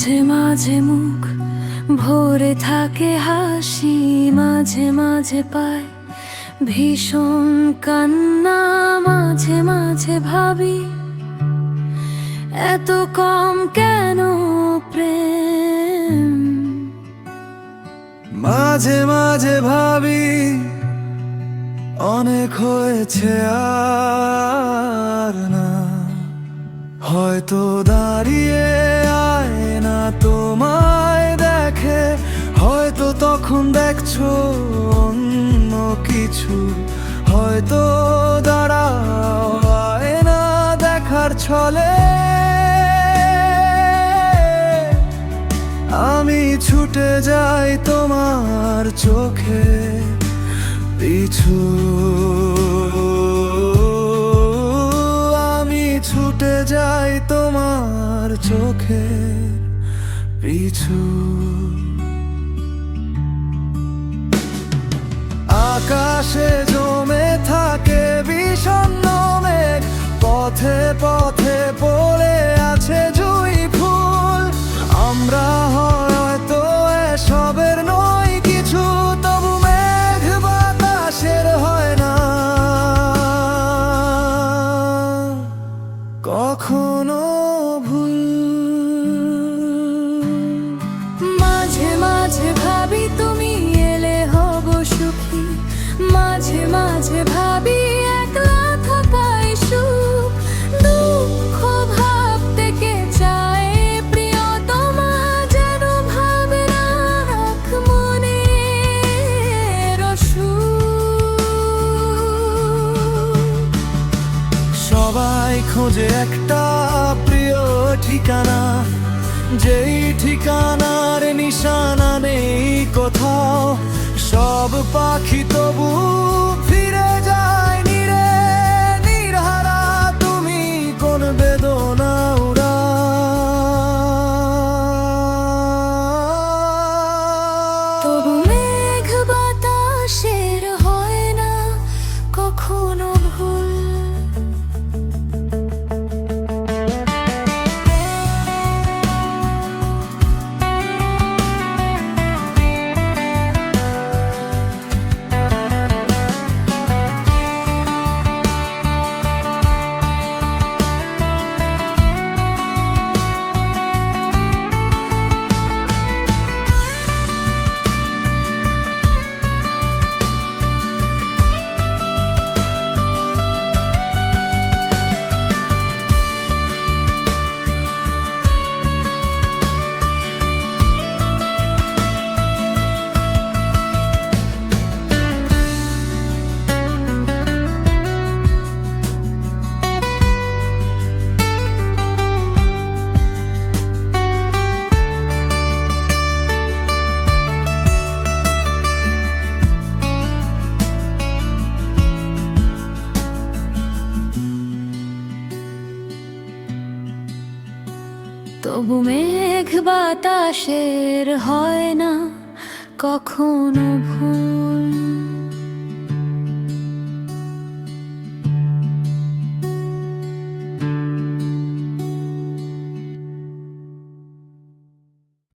মাঝে মাঝে মুখ ভরে থাকে হাসি, মাঝে মাঝে পায় ভীষণ কান্না। মাঝে মাঝে ভাবি এত কম কেন প্রেম। মাঝে মাঝে ভাবি অনেক হয়েছে আর না, হয়তো দাঁড়িয়ে আয়না তোমায় দেখে, হয়তো তখন দেখছো অন্য কিছু, হয়তো দাঁড়াও আয়না দেখার ছলে। আমি ছুটে যাই তোমার চোখে পিছু, আমি ছুটে যাই তোমার চোখে পিছু। আকাশে জমে থাকে বিষণ্ণ মেঘ, পথে পথে পড়ে আছে জুঁই ফুল। আমরা হয়তো এসবের নই কিছু, তবু মেঘ বাতাসের হয় না কখনো ভুল। মাঝে মাঝে ভাবি তুমি এলে হব সুখী, মাঝে মাঝে ভাবি একলা থাকাই সুখ। দুঃখ ভাবতে কে চায় প্রিয়তমা, যেন ভাবে রাখ মনের অসুখ। সবাই খোঁজে একটা প্রিয় ঠিকানা, যেই ঠিকানার নিশানা নেই কোথাও। সব পাখি তবু ফিরে যায় নীরে নির্হারা, তুমি কোন বেদনা উড়া। তবু মেঘ বাতাসের হয় না কখনো ভুল। তবু মেঘ বাতাসের হয় না কখনো ভুল।